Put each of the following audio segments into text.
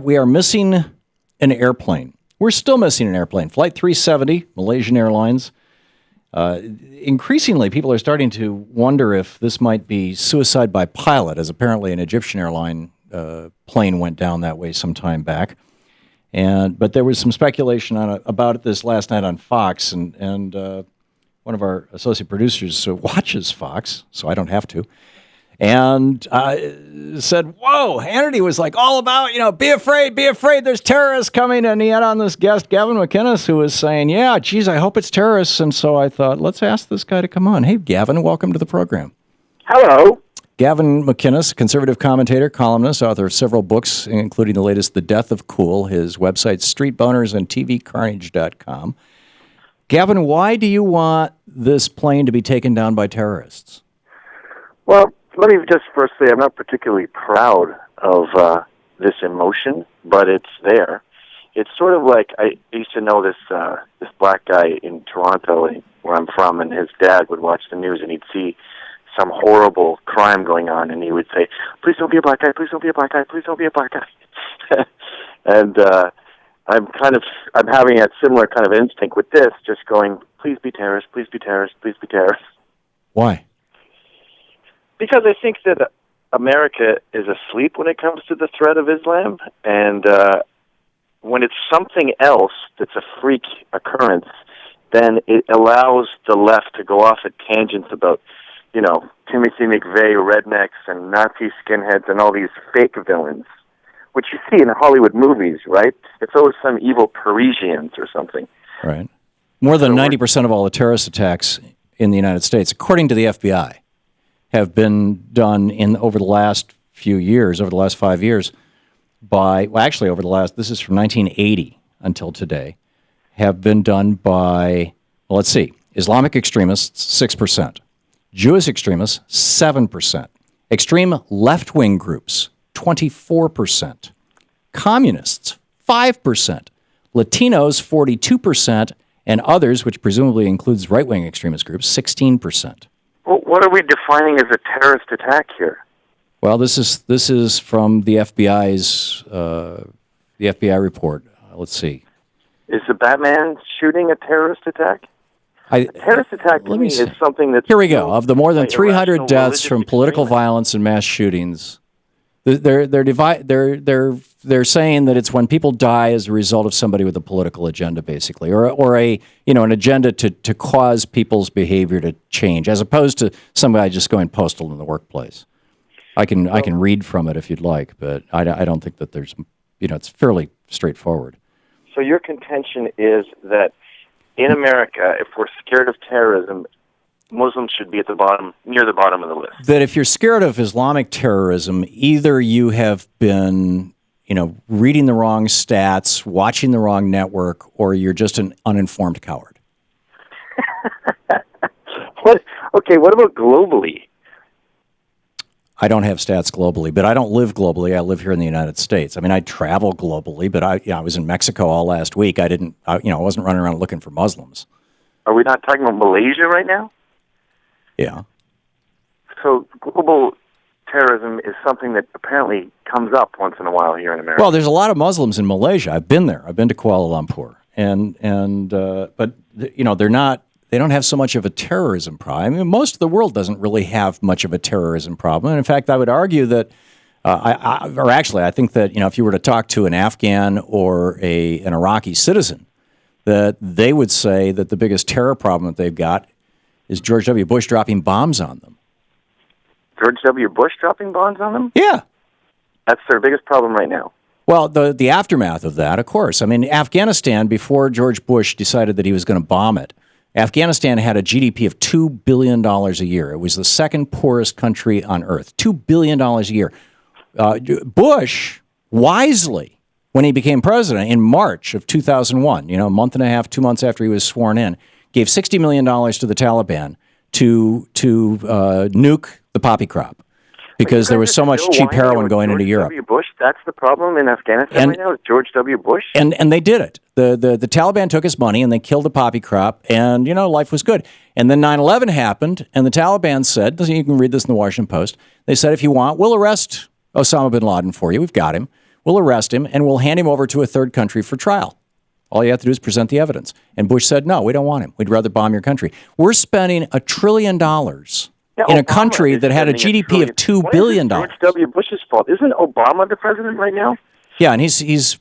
We are missing an airplane. We're still missing an airplane. Flight 370, Malaysian Airlines. Increasingly, people are starting to wonder if this might be suicide by pilot, as apparently an Egyptian airline plane went down that way some time back. But there was some speculation about it this last night on Fox, and one of our associate producers watches Fox, so I don't have to. And said, whoa, Hannity was like all about, be afraid, there's terrorists coming. And he had on this guest, Gavin McInnes, who was saying, yeah, geez, I hope it's terrorists. And so I thought, let's ask this guy to come on. Hey, Gavin, welcome to the program. Hello. Gavin McInnes, conservative commentator, columnist, author of several books, including the latest, The Death of Cool, his website, streetboners and tvcarnage.com. Gavin, why do you want this plane to be taken down by terrorists? Well, let me just first say I'm not particularly proud of this emotion, but it's there. It's sort of like I used to know this black guy in Toronto, where I'm from, and his dad would watch the news and he'd see some horrible crime going on, and he would say, "Please don't be a black guy. Please don't be a black guy. Please don't be a black guy." And I'm having that similar kind of instinct with this, just going, "Please be terrorists. Please be terrorists. Please be terrorists." Why? Because I think that America is asleep when it comes to the threat of Islam, and when it's something else that's a freak occurrence, then it allows the left to go off at tangents about, Timothy McVeigh rednecks and Nazi skinheads and all these fake villains, which you see in Hollywood movies, right? It's always some evil Parisians or something. Right. More than 90% of all the terrorist attacks in the United States, according to the FBI, have been done over the last 5 years, this is from 1980 until today, have been done by, Islamic extremists, 6%, Jewish extremists, 7%, extreme left-wing groups, 24%, communists, 5%, Latinos, 42%, and others, which presumably includes right-wing extremist groups, 16%. Well, what are we defining as a terrorist attack here? Well, this is from the FBI's FBI report. Let's see. Is the Batman shooting a terrorist attack? A terrorist attack to me is something that's... Here we go. Of the more than 300 deaths from political violence and mass shootings, they're saying that it's when people die as a result of somebody with a political agenda, basically, or an agenda to cause people's behavior to change, as opposed to some guy just going postal in the workplace. I can read from it if you'd like, but I don't think that there's, it's fairly straightforward. So your contention is that in America, if we're scared of terrorism, Muslims should be at near the bottom of the list. That if you're scared of Islamic terrorism, either you have been, reading the wrong stats, watching the wrong network, or you're just an uninformed coward. What about globally? I don't have stats globally, but I don't live globally. I live here in the United States. I mean, I travel globally, but I was in Mexico all last week. I wasn't running around looking for Muslims. Are we not talking about Malaysia right now? Yeah. So global terrorism is something that apparently comes up once in a while here in America. Well, there's a lot of Muslims in Malaysia. I've been there. I've been to Kuala Lumpur, but they're not. They don't have so much of a terrorism problem. I mean, most of the world doesn't really have much of a terrorism problem. And in fact, I would argue that, I think that if you were to talk to an Afghan or an Iraqi citizen, that they would say that the biggest terror problem that they've got is George W. Bush dropping bombs on them. George W. Bush dropping bombs on them? Yeah. That's their biggest problem right now. Well, the aftermath of that, of course. I mean, Afghanistan, before George Bush decided that he was going to bomb it, Afghanistan had a GDP of $2 billion a year. It was the second poorest country on earth. $2 billion a year. Bush, wisely, when he became president in March of 2001, a month and a half, 2 months after he was sworn in, gave $60 million to the Taliban to nuke the poppy crop because there was so much cheap heroin going into Europe. George W. Bush, that's the problem in Afghanistan right now, is George W. Bush? And they did it. The Taliban took his money and they killed the poppy crop, and, life was good. And then 9/11 happened, and the Taliban said, you can read this in the Washington Post, they said, if you want, we'll arrest Osama bin Laden for you. We've got him. we'll arrest him, and we'll hand him over to a third country for trial. All you have to do is present the evidence. And Bush said, no, we don't want him. We'd rather bomb your country. We're spending $1 trillion in a country that had a GDP of $2 billion. George W. Bush's fault. Isn't Obama the president right now? Yeah, and he's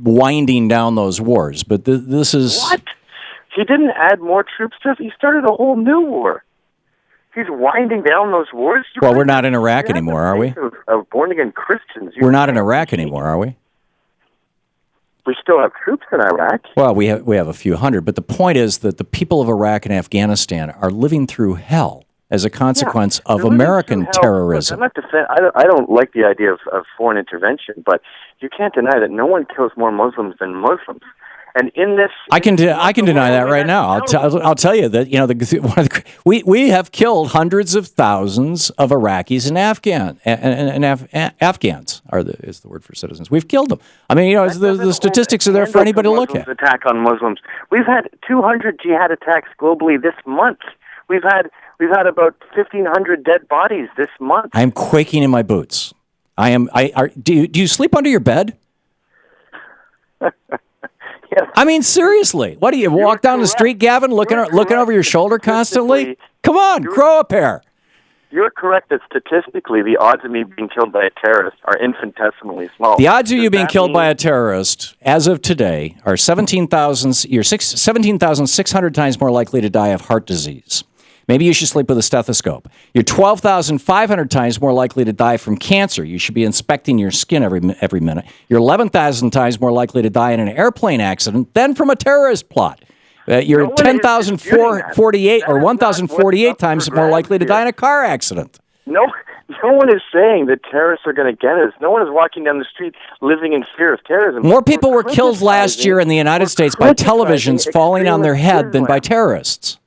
winding down those wars. But this is... What? He didn't add more troops to it. He started a whole new war. He's winding down those wars. Well, we're not in Iraq anymore, are we? Of born-again Christians. We're not in Iraq anymore, are we? We still have troops in Iraq. Well, we have a few hundred, but the point is that the people of Iraq and Afghanistan are living through hell as a consequence of American terrorism. I'm not I don't like the idea of foreign intervention, but you can't deny that no one kills more Muslims than Muslims. And in this, I can deny that right now. I'll tell you that we have killed hundreds of thousands of Iraqis and Afghans is the word for citizens. We've killed them. I mean, the statistics are there for anybody to look at. Attack on Muslims. We've had 200 jihad attacks globally this month. We've had about 1,500 dead bodies this month. I am quaking in my boots. Do you sleep under your bed? Yes. I mean, seriously, what do you walk down the street, Gavin, looking over your shoulder constantly? Come on, grow a pair. You're correct that statistically the odds of me being killed by a terrorist are infinitesimally small. The odds of you being killed by a terrorist, as of today, are 17,000. You're 17,600 times more likely to die of heart disease. Maybe you should sleep with a stethoscope. You're 12,500 times more likely to die from cancer. You should be inspecting your skin every minute. You're 11,000 times more likely to die in an airplane accident than from a terrorist plot. You're 10,048 or 1,048 times more likely to die in a car accident. No one is saying that terrorists are going to get us. No one is walking down the street living in fear of terrorism. More people were killed last year in the United States by televisions falling on their head than by terrorists.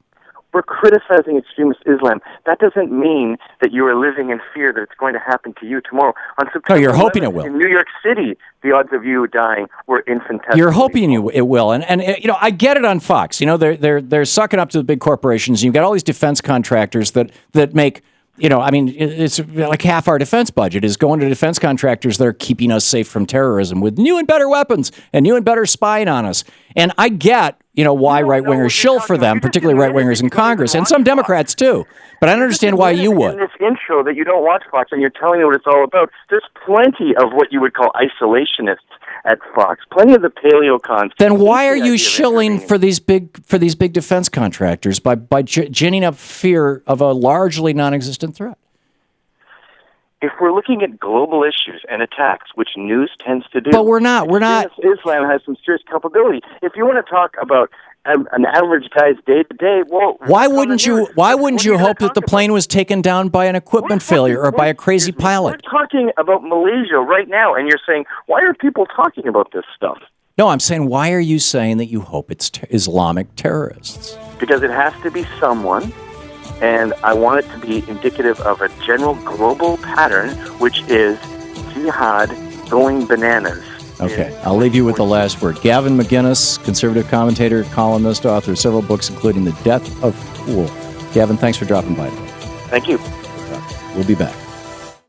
We're criticizing extremist Islam. That doesn't mean that you are living in fear that it's going to happen to you tomorrow. On September you're hoping it will. In New York City, the odds of you dying were infinitesimal. You're hoping it will, and I get it on Fox. They're sucking up to the big corporations. You've got all these defense contractors that make. It's like half our defense budget is going to defense contractors that are keeping us safe from terrorism with new and better weapons and new and better spying on us. And I get, why right-wingers shill for them, particularly right-wingers in Congress, and some Democrats too. But I don't understand why you would. In this intro that you don't watch Fox and you're telling me what it's all about, there's plenty of what you would call isolationists at Fox. Plenty of the paleocons. Then why are you shilling for these big defense contractors by ginning up fear of a largely non-existent threat? If we're looking at global issues and attacks, which news tends to do, but we're not. Islam has some serious culpability. If you want to talk about an average guy's day to day, well, why wouldn't you hope that the plane was taken down by an equipment failure or by a crazy pilot? We're talking about Malaysia right now, and you're saying, why are people talking about this stuff? No, I'm saying, why are you saying that you hope it's Islamic terrorists? Because it has to be someone, and I want it to be indicative of a general global pattern, which is jihad going bananas. Okay, I'll leave you with the last word. Gavin McInnes, conservative commentator, columnist, author of several books, including The Death of Cool. Gavin, thanks for dropping by today. Thank you. We'll be back.